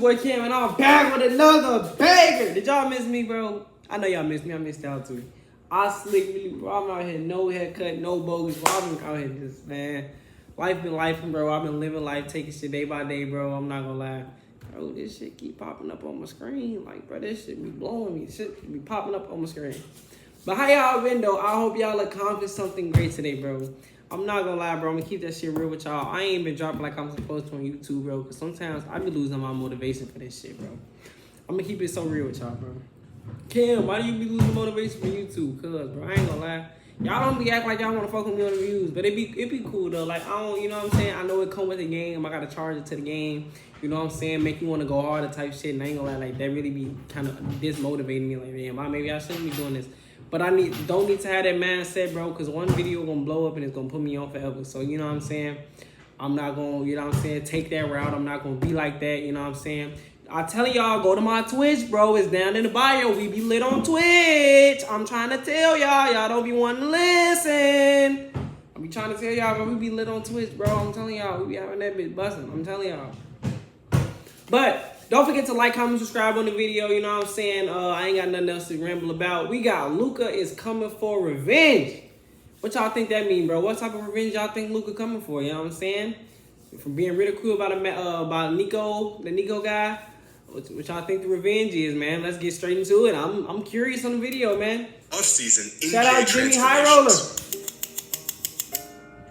boy Cam, and I'm back with another banger. Did y'all miss me, bro? I know y'all missed me. I missed y'all too. I slick really, bro. I'm out here, no haircut, no bogus. Bro, I've been out here just, man. Life been life, bro. I've been living life, taking shit day by day, bro. I'm not gonna lie. Bro, this shit keep popping up on my screen. Like, bro, this shit be blowing me. Shit be popping up on my screen. But how y'all been, though? I hope y'all accomplished something great today, bro. I'm not gonna lie, bro. I'm gonna keep that shit real with y'all. I ain't been dropping like I'm supposed to on YouTube, bro. Because sometimes I be losing my motivation for this shit, bro. I'm gonna keep it so real with y'all, bro. Cam, why do you be losing motivation for YouTube? Cause, bro, I ain't gonna lie. Y'all don't be acting like y'all wanna fuck with me on the views. But it be cool, though. Like, I don't, you know what I'm saying? I know it come with the game. I gotta charge it to the game. You know what I'm saying? Make you wanna go harder type shit. And I ain't gonna lie, like, that really be kind of dismotivating me. Like, damn, maybe I shouldn't be doing this. But I don't need to have that mindset, bro, because one video gonna blow up and it's gonna put me on forever. So, you know what I'm saying? I'm not gonna, you know what I'm saying, take that route. I'm not gonna be like that, you know what I'm saying? I tell y'all, go to my Twitch, bro. It's down in the bio. We be lit on Twitch. I'm trying to tell y'all. Y'all don't be wanting to listen. I be trying to tell y'all, bro, we be lit on Twitch, bro. I'm telling y'all, we be having that bitch busting. I'm telling y'all. But don't forget to like, comment, subscribe on the video. You know what I'm saying? I ain't got nothing else to ramble about. We got Luka is coming for revenge. What y'all think that mean, bro? What type of revenge y'all think Luka coming for? You know what I'm saying? From being ridiculed about Nico, the Nico guy. What y'all think the revenge is, man? Let's get straight into it. I'm curious on the video, man. Off-season Shout out Jimmy High Roller.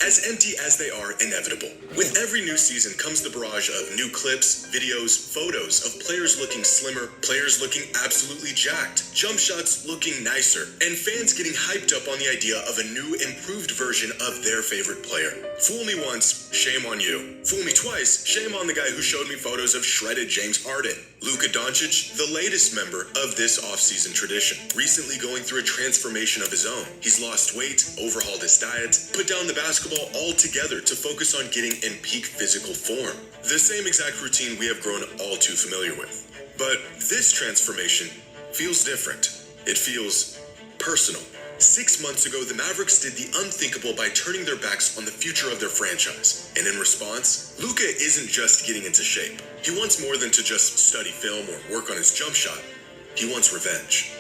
As empty as they are inevitable. With every new season comes the barrage of new clips, videos, photos of players looking slimmer, players looking absolutely jacked, jump shots looking nicer, and fans getting hyped up on the idea of a new, improved version of their favorite player. Fool me once, shame on you. Fool me twice, shame on the guy who showed me photos of shredded James Harden. Luka Doncic, the latest member of this off-season tradition, recently going through a transformation of his own. He's lost weight, overhauled his diet, put down the basketball altogether to focus on getting in peak physical form. The same exact routine we have grown all too familiar with. But this transformation feels different. It feels personal. 6 months ago, the Mavericks did the unthinkable by turning their backs on the future of their franchise. And in response, Luka isn't just getting into shape. He wants more than to just study film or work on his jump shot. He wants revenge.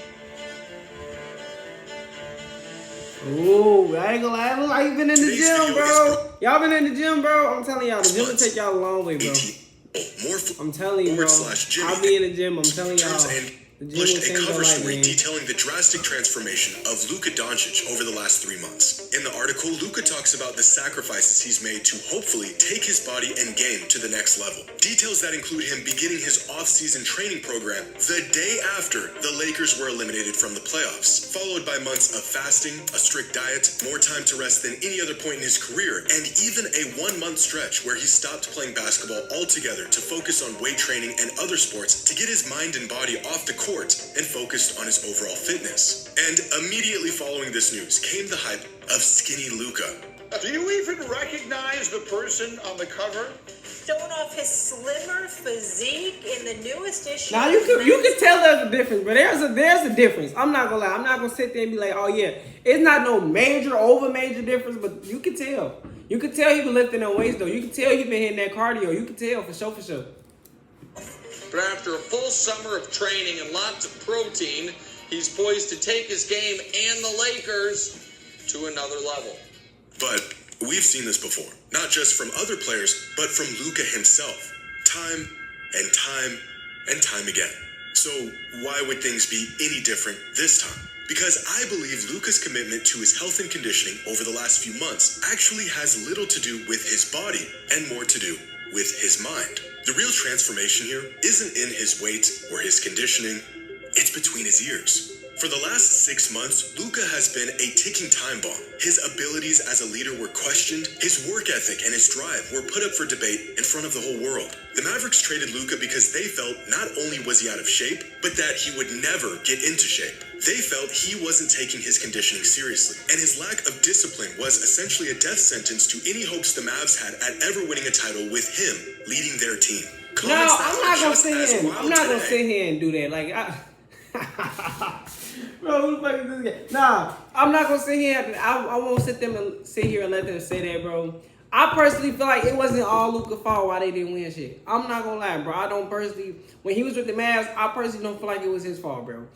Ooh, I ain't gonna lie. I look like you been in the gym, bro. Y'all been in the gym, bro? I'm telling y'all, the gym will take y'all a long way, bro. I'm telling you, bro. I'll be in the gym. I'm telling y'all. Published a cover story detailing the drastic transformation of Luka Doncic over the last 3 months. In the article, Luka talks about the sacrifices he's made to hopefully take his body and game to the next level. Details that include him beginning his off-season training program the day after the Lakers were eliminated from the playoffs, followed by months of fasting, a strict diet, more time to rest than any other point in his career, and even a 1-month stretch where he stopped playing basketball altogether to focus on weight training and other sports to get his mind and body off the court and focused on his overall fitness. And immediately following this news came the hype of skinny Luka. Do you even recognize the person on the cover? Showing off his slimmer physique in the newest issue. Now you can tell there's a difference, but there's a difference. I'm not gonna lie. I'm not gonna sit there and be like, oh yeah, it's not no major difference, but you can tell. You can tell he been lifting them weights though. You can tell he been hitting that cardio. You can tell for sure. But after a full summer of training and lots of protein, he's poised to take his game and the Lakers to another level. But we've seen this before, not just from other players, but from Luka himself, time and time and time again. So why would things be any different this time? Because I believe Luka's commitment to his health and conditioning over the last few months actually has little to do with his body and more to do with his mind. The real transformation here isn't in his weight or his conditioning, it's between his ears. For the last 6 months, Luka has been a ticking time bomb. His abilities as a leader were questioned, his work ethic and his drive were put up for debate in front of the whole world. The Mavericks traded Luka because they felt not only was he out of shape, but that he would never get into shape. They felt he wasn't taking his conditioning seriously, and his lack of discipline was essentially a death sentence to any hopes the Mavs had at ever winning a title with him leading their team. No, I'm not gonna sit here and do that. Like, bro, who the fuck is this guy? Nah, I'm not gonna sit here. I won't sit here and let them say that, bro. I personally feel like it wasn't all Luka fault why they didn't win shit. I'm not gonna lie, bro. I don't personally, when he was with the Mavs, I personally don't feel like it was his fault, bro.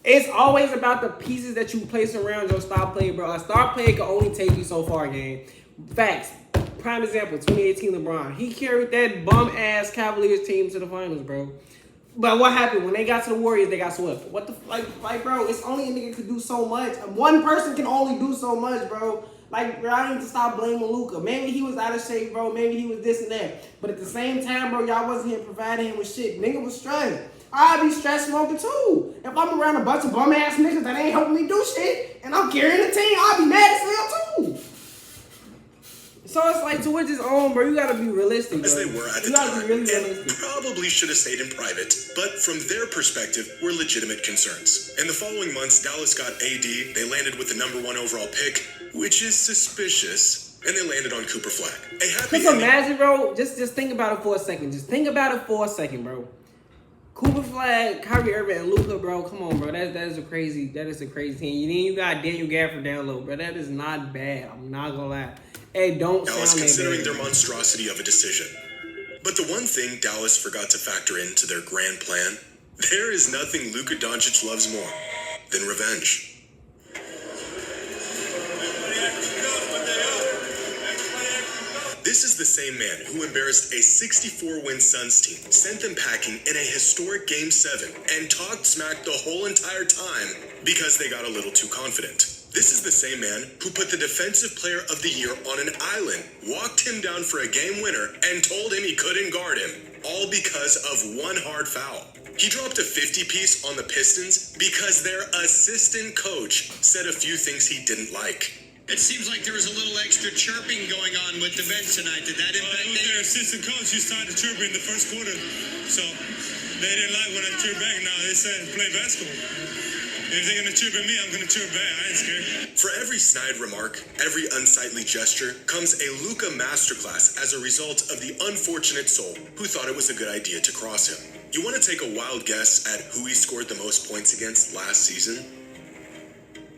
It's always about the pieces that you place around your star player, bro. A star player can only take you so far, game. Facts. Prime example, 2018 LeBron. He carried that bum-ass Cavaliers team to the finals, bro. But what happened? When they got to the Warriors, they got swept. What the, like, bro, it's only a nigga could do so much. One person can only do so much, bro. Like, bro, I need to stop blaming Luka. Maybe he was out of shape, bro. Maybe he was this and that. But at the same time, bro, y'all wasn't here providing him with shit. Nigga was stressed. I'd be stress smoking too. If I'm around a bunch of bum ass niggas that ain't helping me do shit, and I'm carrying the team, I'll be mad as hell too. So it's like, to which his own, bro. You gotta be realistic, bro. As they were at the time, and probably should have stayed in private, but from their perspective were legitimate concerns. In the following months, Dallas got AD, they landed with the #1 overall pick, which is suspicious, and they landed on Cooper Flag. A happy just imagine, bro, just think about it for a second. Just think about it for a second, bro. Cooper Flag, Kyrie Irving, and Luka, bro. Come on, bro. That is a crazy team. And then you got Daniel Gafford down low, bro. That is not bad. I'm not gonna lie. Hey, don't Dallas sound considering that bad. their monstrosity of a decision. But the one thing Dallas forgot to factor into their grand plan, there is nothing Luka Doncic loves more than revenge. This is the same man who embarrassed a 64-win Suns team, sent them packing in a historic Game 7, and talked smack the whole entire time because they got a little too confident. This is the same man who put the Defensive Player of the Year on an island, walked him down for a game winner, and told him he couldn't guard him, all because of one hard foul. He dropped a 50-piece on the Pistons because their assistant coach said a few things he didn't like. It seems like there was a little extra chirping going on with the bench tonight. Did that impact it was their assistant coach. He started chirping in the first quarter. So they didn't like when I chirped back. Now they said play basketball. If they're going to chirp at me, I'm going to chirp back. I ain't scared. For every snide remark, every unsightly gesture, comes a Luka masterclass as a result of the unfortunate soul who thought it was a good idea to cross him. You want to take a wild guess at who he scored the most points against last season?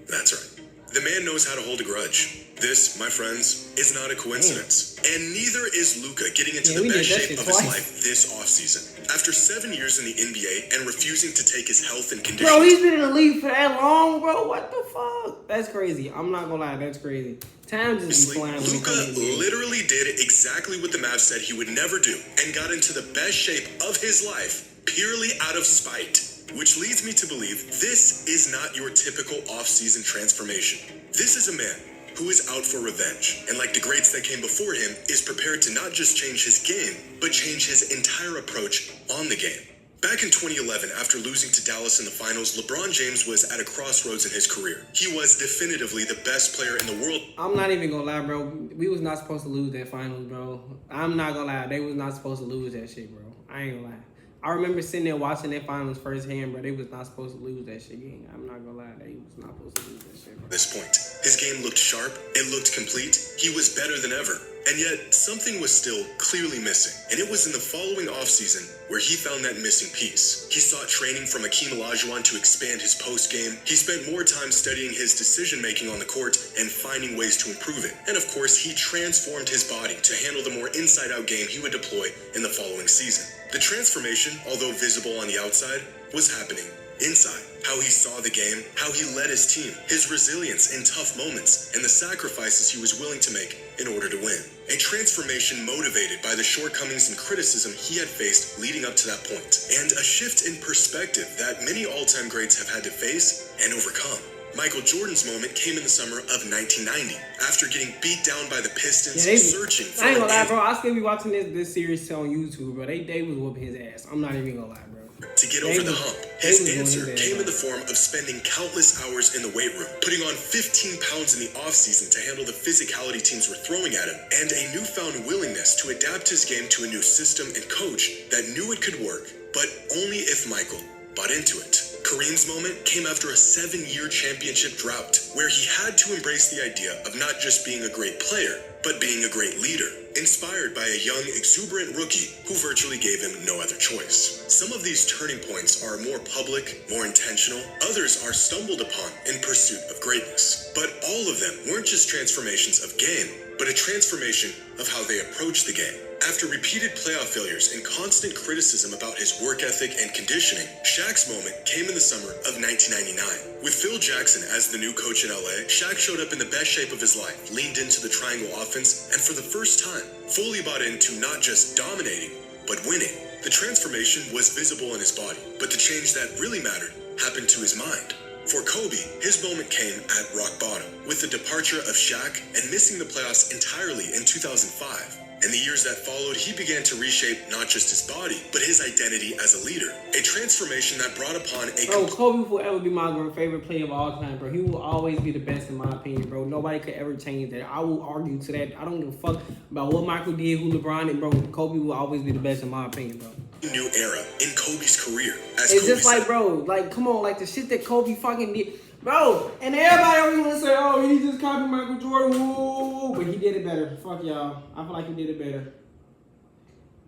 That's right. The man knows how to hold a grudge. This, my friends, is not a coincidence. And neither is Luka getting into the best shape of his life this offseason. After 7 years in the NBA and refusing to take his health and conditions... Bro, he's been in the league for that long, bro. What the fuck? That's crazy. I'm not gonna lie, that's crazy. Time just be flying. Luka literally did exactly what the Mavs said he would never do and got into the best shape of his life purely out of spite. Which leads me to believe this is not your typical off-season transformation. This is a man who is out for revenge, and like the greats that came before him, is prepared to not just change his game, but change his entire approach on the game. Back in 2011, after losing to Dallas in the finals, LeBron James was at a crossroads in his career. He was definitively the best player in the world. I'm not even gonna lie, bro. We was not supposed to lose that finals, bro. I'm not gonna lie. They was not supposed to lose that shit, bro. I ain't gonna lie. I remember sitting there watching that finals firsthand, bro. They was not supposed to lose that shit game. I'm not gonna lie. They was not supposed to lose that shit, bro. At this point, his game looked sharp. It looked complete. He was better than ever. And yet, something was still clearly missing. And it was in the following offseason where he found that missing piece. He sought training from Akeem Olajuwon to expand his post game. He spent more time studying his decision-making on the court and finding ways to improve it. And of course, he transformed his body to handle the more inside-out game he would deploy in the following season. The transformation, although visible on the outside, was happening inside. How he saw the game, how he led his team, his resilience in tough moments, and the sacrifices he was willing to make in order to win. A transformation motivated by the shortcomings and criticism he had faced leading up to that point, and a shift in perspective that many all-time greats have had to face and overcome. Michael Jordan's moment came in the summer of 1990, after getting beat down by the Pistons, searching for I ain't gonna lie, bro. I still be watching this series on YouTube, bro. They was whooping his ass. I'm not even gonna lie, bro. To get over the hump, his answer came in the form of spending countless hours in the weight room, putting on 15 pounds in the offseason to handle the physicality teams were throwing at him, and a newfound willingness to adapt his game to a new system and coach that knew it could work, but only if Michael bought into it. Kareem's moment came after a 7-year championship drought, where he had to embrace the idea of not just being a great player, but being a great leader, inspired by a young, exuberant rookie who virtually gave him no other choice. Some of these turning points are more public, more intentional. Others are stumbled upon in pursuit of greatness. But all All of them weren't just transformations of game, but a transformation of how they approach the game. After repeated playoff failures and constant criticism about his work ethic and conditioning, Shaq's moment came in the summer of 1999. With Phil Jackson as the new coach in LA, Shaq showed up in the best shape of his life, leaned into the triangle offense, and for the first time, fully bought into not just dominating, but winning. The transformation was visible in his body, but the change that really mattered happened to his mind. For Kobe, his moment came at rock bottom, with the departure of Shaq and missing the playoffs entirely in 2005. In the years that followed, he began to reshape not just his body, but his identity as a leader. A transformation that brought upon a... Bro, Kobe will ever be my favorite player of all time, bro. He will always be the best in my opinion, bro. Nobody could ever change that. I will argue to that. I don't give a fuck about what Michael did, who LeBron did, bro. Kobe will always be the best in my opinion, bro. New era in Kobe's career. As it's Kobe just like, bro, like, come on, like the shit that Kobe fucking did. Bro, and everybody always want to say, oh, he just copied Michael Jordan, woo, but he did it better. Fuck y'all. I feel like he did it better.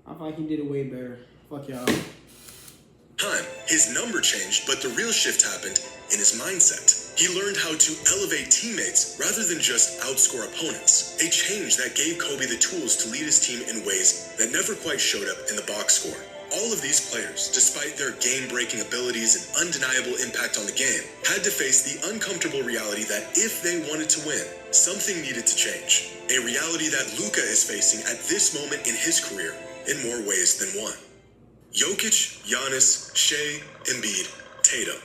I feel like he did it way better. Fuck y'all. Time, his number changed, but the real shift happened in his mindset. He learned how to elevate teammates rather than just outscore opponents. A change that gave Kobe the tools to lead his team in ways that never quite showed up in the box score. All of these players, despite their game-breaking abilities and undeniable impact on the game, had to face the uncomfortable reality that if they wanted to win, something needed to change. A reality that Luka is facing at this moment in his career in more ways than one. Jokic, Giannis, Shea, Embiid, Tatum.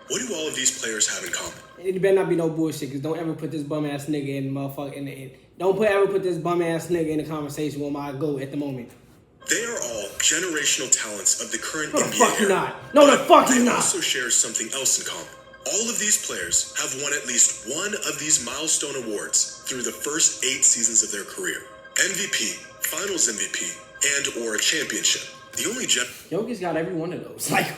What do all of these players have in common? It better not be no bullshit, because don't ever put this bum-ass nigga in the motherfucker in the... Don't ever put this bum-ass nigga in the conversation with my GOAT at the moment. They are all generational talents of the current No, the NBA fuck era. you not. No, the fuck you They not. also share something else in common. All of these players have won at least one of these milestone awards through the first 8 seasons of their career. MVP, Finals MVP, and or a championship. The only Jokic got every one of those. Like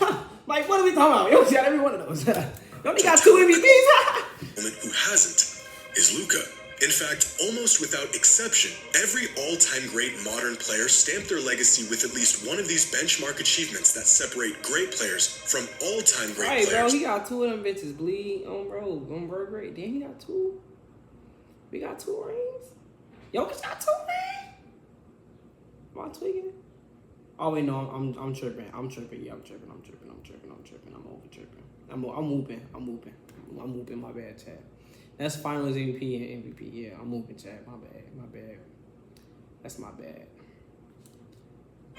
what are we talking about? Jokic got every one of those. Only got 2 MVPs. who hasn't is Luka. In fact, almost without exception, every all-time great modern player stamped their legacy with at least one of these benchmark achievements that separate great players from all-time great Right, players. bro, he got 2 of them bitches. Bleed on bro, great. Then he got 2. We got 2 rings. Jokic got 2 rings. Am I tweaking? Oh wait, no, I'm tripping. I'm tripping. Yeah, I'm tripping. I'm over tripping. I'm whooping. My bad, Chad. That's Finals MVP and MVP. Yeah, I'm whooping, Chad. My bad. That's my bad.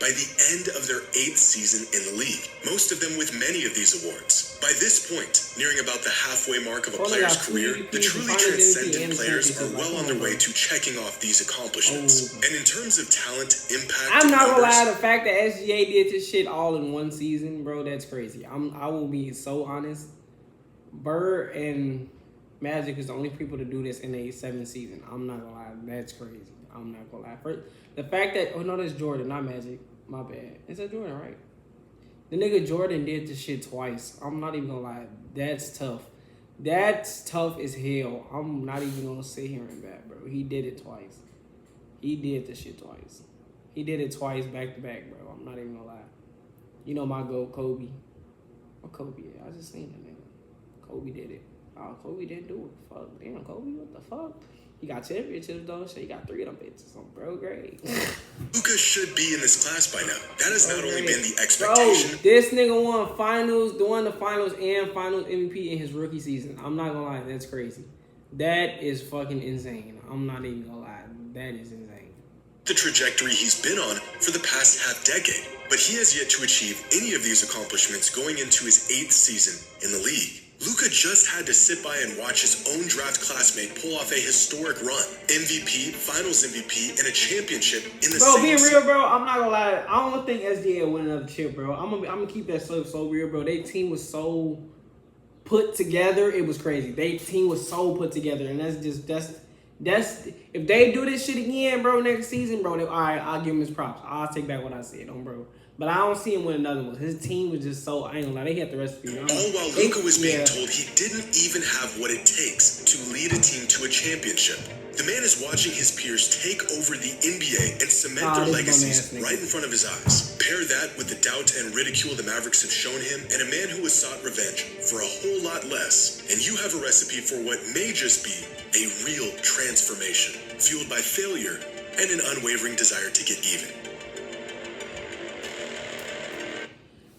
By the end of their 8th season in the league, most of them with many of these awards. By this point, nearing about the halfway mark of a player's career, the truly transcendent players are well on their way to checking off these accomplishments. And in terms of talent, impact, I'm not gonna lie, numbers, the fact that SGA did this shit all in one season, bro, that's crazy. I will be so honest. Bird and Magic is the only people to do this in a 7th season. I'm not gonna lie, that's crazy. I'm not gonna lie. First, the fact that that's Jordan, not Magic. My bad. Is that Jordan, right? The nigga Jordan did this shit twice. I'm not even gonna lie. That's tough. That's tough as hell. I'm not even gonna sit here and back, bro. He did it twice. He did this shit twice. He did it twice back to back, bro. I'm not even gonna lie. You know my GOAT, Kobe. What Kobe did? I just seen that nigga. Kobe did it. Oh, Kobe didn't do it. Fuck. Damn, Kobe, what the fuck? He got championships, though. Shit, he got 3 of them bitches. So, bro, great. Luka should be in this class by now. That has not only been the expectation. Bro, this nigga won the finals and finals MVP in his rookie season. I'm not gonna lie, that's crazy. That is fucking insane. I'm not even gonna lie. That is insane. The trajectory he's been on for the past half-decade. But he has yet to achieve any of these accomplishments going into his 8th season in the league. Luka just had to sit by and watch his own draft classmate pull off a historic run. MVP, Finals MVP, and a championship in the bro, same being season. real, bro, I'm not gonna lie. I don't think SGA will win another chip, bro. I'm gonna keep that so real, bro. Their team was so put together. It was crazy. Their team was so put together, and that's if they do this shit again, bro, next season, bro, all right, I'll give him his props. I'll take back what I said, bro. But I don't see him win another one. His team was just I ain't gonna lie, they had the recipe. All while Luka was being told he didn't even have what it takes to lead lead a team to a championship. The man is watching his peers take over the NBA and cement their legacies right in front of his eyes. Pair that with the doubt and ridicule the Mavericks have shown him, and a man who has sought revenge for a whole lot less, and you have a recipe for what may just be a real transformation, fueled by failure and an unwavering desire to get even.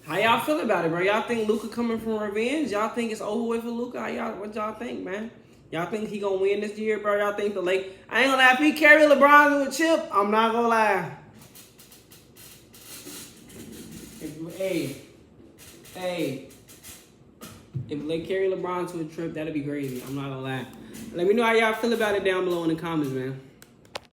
How y'all feel about it, bro? Y'all think Luka coming from revenge? Y'all think it's over with for Luka? What y'all think, man? Y'all think he gonna win this year, bro? Y'all think the Lakers? I ain't gonna lie. If he carry LeBron to a chip, I'm not gonna lie. If they carry LeBron to a trip, that'd be crazy. I'm not gonna lie. Let me know how y'all feel about it down below in the comments, man.